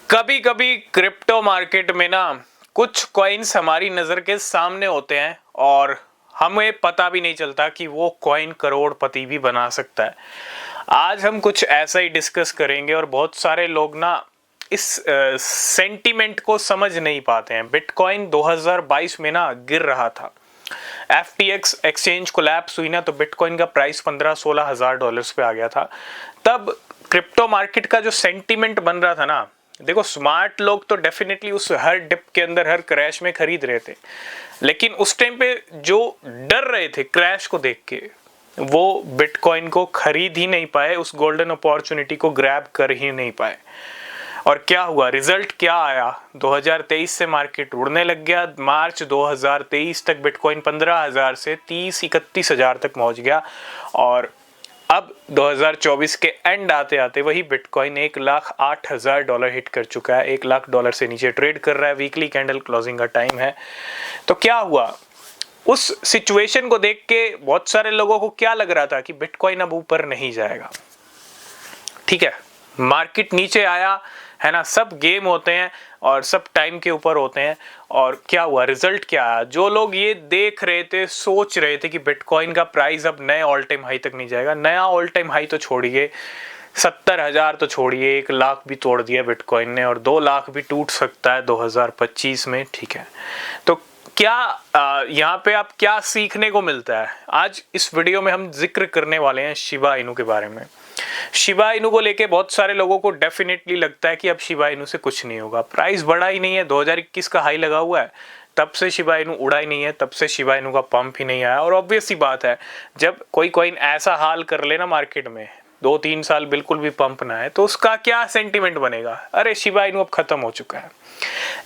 कभी कभी crypto market में ना कुछ कॉइन्स हमारी नज़र के सामने होते हैं और हमें पता भी नहीं चलता कि वो कॉइन करोड़पति भी बना सकता है। आज हम कुछ ऐसा ही डिस्कस करेंगे और बहुत सारे लोग ना इस सेंटीमेंट को समझ नहीं पाते हैं। बिटकॉइन 2022 में ना गिर रहा था। FTX एक्सचेंज कोलैप्स हुई ना तो बिटकॉइन का प्राइस 15-16 हज़ार डॉलर्स पे आ गया था। तब क्रिप्टो मार्केट का जो सेंटीमेंट बन रहा था ना, देखो स्मार्ट लोग तो डेफिनेटली उस हर डिप के अंदर हर क्रैश में खरीद रहे थे, लेकिन उस टाइम पे जो डर रहे थे क्रैश को देख के वो बिटकॉइन को खरीद ही नहीं पाए, उस गोल्डन अपॉर्चुनिटी को ग्रैब कर ही नहीं पाए। और क्या हुआ, रिजल्ट क्या आया? 2023 से मार्केट उड़ने लग गया। मार्च 2023 तक बिटकॉइन 15,000 से 30-31 हज़ार तक पहुंच गया और अब 2024 के एंड आते आते वही बिटकॉइन 1,08,000 डॉलर हिट कर चुका है। 1 लाख डॉलर से नीचे ट्रेड कर रहा है। वीकली कैंडल क्लोजिंग का टाइम है। तो क्या हुआ, उस सिचुएशन को देख के बहुत सारे लोगों को क्या लग रहा था कि बिटकॉइन अब ऊपर नहीं जाएगा। ठीक है, मार्केट नीचे आया है ना, सब गेम होते हैं और सब टाइम के ऊपर होते हैं। और क्या हुआ, रिजल्ट क्या आया? जो लोग ये देख रहे थे, सोच रहे थे कि बिटकॉइन का प्राइस अब नए ऑल टाइम हाई तक नहीं जाएगा, नया ऑल टाइम हाई तो छोड़िए, 70,000 तो छोड़िए, 1 लाख भी तोड़ दिया बिटकॉइन ने और 2 लाख भी टूट सकता है 2025 में। ठीक है, तो क्या यहाँ पे आप क्या सीखने को मिलता है? आज इस वीडियो में हम जिक्र करने वाले हैं शिबा इनू के बारे में। शिबा इनू को लेके बहुत सारे लोगों को डेफिनेटली लगता है कि अब शिबा इनू से कुछ नहीं होगा। प्राइस बढ़ा ही नहीं है, 2021 का हाई लगा हुआ है, तब से शिबा इनू उड़ा ही नहीं है, तब से शिबा इनू का पंप ही नहीं आया। और ऑब्वियस सी बात है, जब कोई कॉइन ऐसा हाल कर लेना मार्केट में, 2-3 साल बिल्कुल भी पंप ना है, तो उसका क्या सेंटीमेंट बनेगा? अरे शिबा इनू अब खत्म हो चुका है।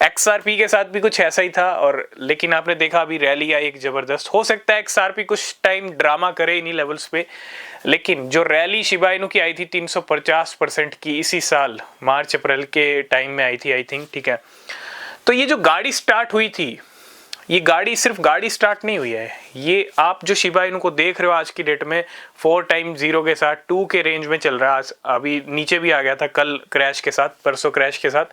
XRP के साथ भी कुछ ऐसा ही था और लेकिन आपने देखा अभी रैली आई एक जबरदस्त। हो सकता है XRP कुछ टाइम ड्रामा करे इन्हीं लेवल्स पे, लेकिन जो रैली शिबा इनू की आई थी 350% की, इसी साल मार्च अप्रैल के टाइम में आई थी आई थिंक। ठीक है, तो ये जो गाड़ी स्टार्ट हुई थी, ये गाड़ी सिर्फ गाड़ी स्टार्ट नहीं हुई है, ये आप जो शिबा इनू को देख रहे हो आज की डेट में 4 टाइम 0 के साथ 2 के रेंज में चल रहा है। आज अभी नीचे भी आ गया था कल क्रैश के साथ, परसों क्रैश के साथ।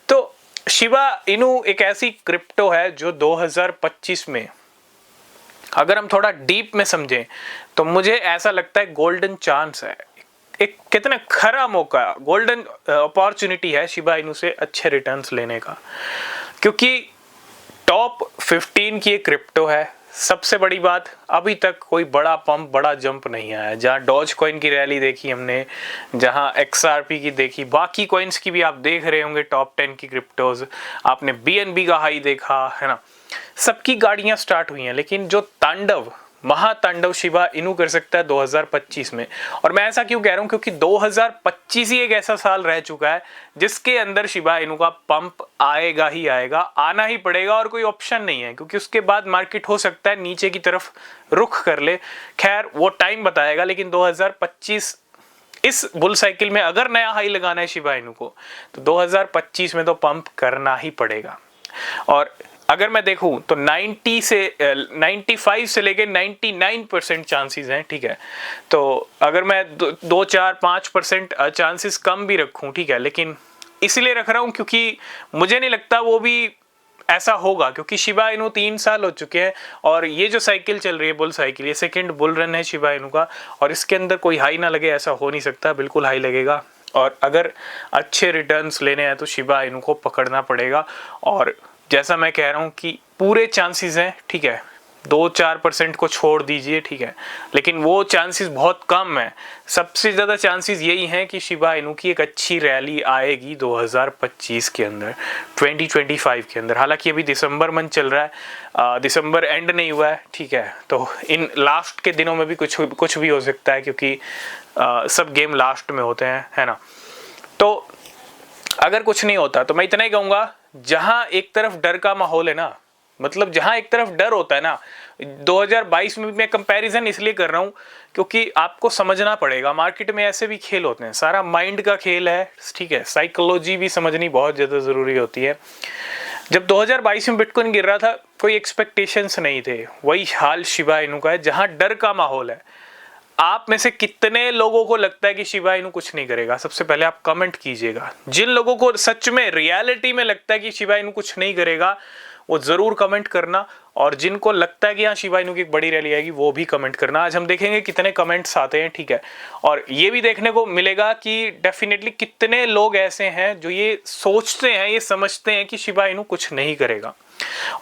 तो शिबा इनू एक ऐसी क्रिप्टो है जो 2025 में अगर हम थोड़ा डीप में समझें तो मुझे ऐसा लगता है गोल्डन चांस है, एक कितना खरा मौका, गोल्डन अपॉर्चुनिटी है शिबा इनू से अच्छे रिटर्न्स लेने का, क्योंकि टॉप 15 की एक क्रिप्टो है। सबसे बड़ी बात, अभी तक कोई बड़ा पंप, बड़ा जंप नहीं आया। जहां डॉज कॉइन की रैली देखी हमने, जहां XRP की देखी, बाकी कॉइन्स की भी आप देख रहे होंगे, टॉप 10 की क्रिप्टोज, आपने BNB का हाई देखा है ना, सबकी गाड़ियां स्टार्ट हुई हैं। लेकिन जो तांडव, महातांडव शिबा इनू कर सकता है 2025 में। और मैं ऐसा क्यों कह रहा हूं, क्योंकि 2025 ही एक ऐसा साल रह चुका है जिसके अंदर शिबा इनू का पंप आएगा ही आएगा, आना ही पड़ेगा और कोई ऑप्शन नहीं है, क्योंकि उसके बाद मार्केट हो सकता है नीचे की तरफ रुख कर ले। खैर वो टाइम बताएगा, लेकिन 2025 इस बुल साइकिल में अगर नया हाई लगाना है शिबा इनू को तो 2025 में तो पंप करना ही पड़ेगा। और अगर मैं देखूं तो 95 से लेके 99% चांसेस हैं। ठीक है, तो अगर मैं 2-4-5% चांसेस कम भी रखूं, ठीक है, लेकिन इसलिए रख रहा हूं क्योंकि मुझे नहीं लगता वो भी ऐसा होगा, क्योंकि शिबा इनू 3 साल हो चुके हैं और ये जो साइकिल चल रही है बुल साइकिल, ये सेकंड बुल रन है शिबा इनू का, और इसके अंदर कोई हाई ना लगे ऐसा हो नहीं सकता, बिल्कुल हाई लगेगा। और अगर अच्छे रिटर्न्स लेने हैं तो शिबा इनू को पकड़ना पड़ेगा। और जैसा मैं कह रहा हूं कि पूरे चांसेस हैं, ठीक है, 2-4% को छोड़ दीजिए, ठीक है, लेकिन वो चांसेस बहुत कम है। सबसे ज़्यादा चांसेस यही हैं कि शिबा इनू की एक अच्छी रैली आएगी 2025 के अंदर, 2025 के अंदर। हालांकि अभी दिसंबर मंथ चल रहा है, दिसंबर एंड नहीं हुआ है, ठीक है, तो इन लास्ट के दिनों में भी कुछ भी हो सकता है, क्योंकि सब गेम लास्ट में होते हैं, है ना। तो अगर कुछ नहीं होता तो मैं इतना ही कहूँगा, जहां एक तरफ डर का माहौल है ना, मतलब जहां एक तरफ डर होता है ना, 2022 में मैं कंपैरिजन इसलिए कर रहा हूं क्योंकि आपको समझना पड़ेगा मार्केट में ऐसे भी खेल होते हैं, सारा माइंड का खेल है, ठीक है, साइकोलॉजी भी समझनी बहुत ज़्यादा ज़रूरी होती है। जब 2022 में बिटकॉइन गिर रहा था कोई एक्सपेक्टेशंस नहीं थे, वही हाल शिबा इनू का है, जहां डर का माहौल है। आप में से कितने लोगों को लगता है कि शिबा इनू कुछ नहीं करेगा? सबसे पहले आप कमेंट कीजिएगा। जिन लोगों को सच में रियलिटी में लगता है कि शिबा इनू कुछ नहीं करेगा वो जरूर कमेंट करना, और जिनको लगता है कि हाँ शिबा इनू की एक बड़ी रैली आएगी वो भी कमेंट करना। आज हम देखेंगे कितने कमेंट्स आते हैं, ठीक है। और ये भी देखने को मिलेगा कि डेफिनेटली कितने लोग ऐसे हैं जो ये सोचते हैं, ये समझते हैं कि शिबा इनू कुछ नहीं करेगा।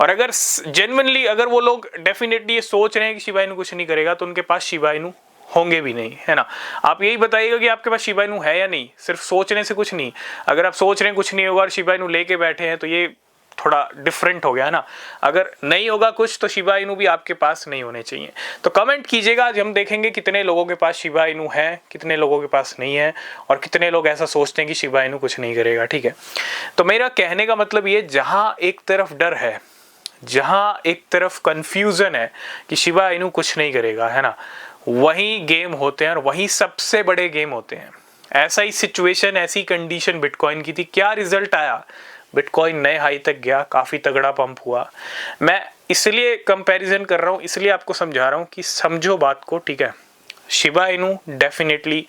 और अगर जेन्युइनली अगर वो लोग डेफिनेटली ये सोच रहे हैं कि शिबा इनू कुछ नहीं करेगा तो उनके पास शिबा इनू होंगे भी नहीं, है ना। आप यही बताइएगा कि आपके पास शिबा इनू है या नहीं, सिर्फ सोचने से कुछ नहीं। अगर आप सोच रहे हैं कुछ नहीं होगा और शिबा इनू लेके बैठे हैं तो ये थोड़ा डिफरेंट हो गया, है ना। अगर नहीं होगा कुछ तो शिबा इनू भी आपके पास नहीं होने चाहिए। तो कमेंट कीजिएगा, आज हम देखेंगे कितने लोगों के पास शिबा इनू है, कितने लोगों के पास नहीं है, और कितने लोग ऐसा सोचते हैं कि शिबा इनू कुछ नहीं करेगा, ठीक है। तो मेरा कहने का मतलब ये, जहां एक तरफ डर है, जहां एक तरफ कंफ्यूजन है कि शिबा इनू कुछ नहीं करेगा, है ना, वही गेम होते हैं और वही सबसे बड़े गेम होते हैं। ऐसा ही सिचुएशन, ऐसी कंडीशन बिटकॉइन की थी। क्या रिजल्ट आया? बिटकॉइन नए हाई तक गया, काफी तगड़ा पंप हुआ। मैं इसलिए कंपैरिजन कर रहा हूं, इसलिए आपको समझा रहा हूं कि समझो बात को, ठीक है। शिबा इनू डेफिनेटली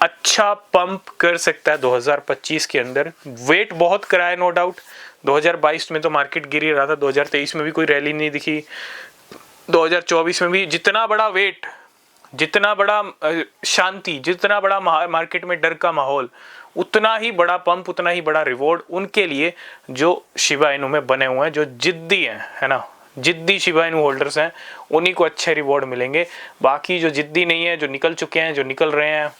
अच्छा पंप कर सकता है 2025 के अंदर। वेट बहुत कराया नो डाउट। 2022 में तो मार्केट गिर ही रहा था, 2023 में भी कोई रैली नहीं दिखी, 2024 में भी जितना बड़ा वेट, जितना बड़ा शांति, जितना बड़ा मार्केट में डर का माहौल, उतना ही बड़ा पंप, उतना ही बड़ा रिवॉर्ड उनके लिए जो शिबा इनू में बने हुए हैं, जो जिद्दी हैं, है ना, जिद्दी शिबा इनू होल्डर्स हैं, उन्हीं को अच्छे रिवॉर्ड मिलेंगे। बाकी जो जिद्दी नहीं है, जो निकल चुके हैं, जो निकल रहे हैं,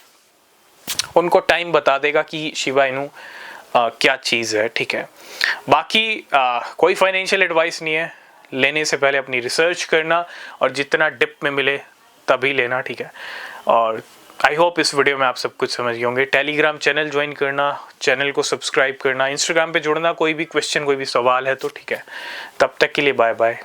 उनको टाइम बता देगा कि शिबा इनू क्या चीज़ है, ठीक है। बाकी कोई फाइनेंशियल एडवाइस नहीं है, लेने से पहले अपनी रिसर्च करना और जितना डिप में मिले तभी लेना, ठीक है। और आई होप इस वीडियो में आप सब कुछ समझ गए होंगे। टेलीग्राम चैनल ज्वाइन करना, चैनल को सब्सक्राइब करना, इंस्टाग्राम पे जुड़ना, कोई भी क्वेश्चन, कोई भी सवाल है तो ठीक है। तब तक के लिए बाय बाय।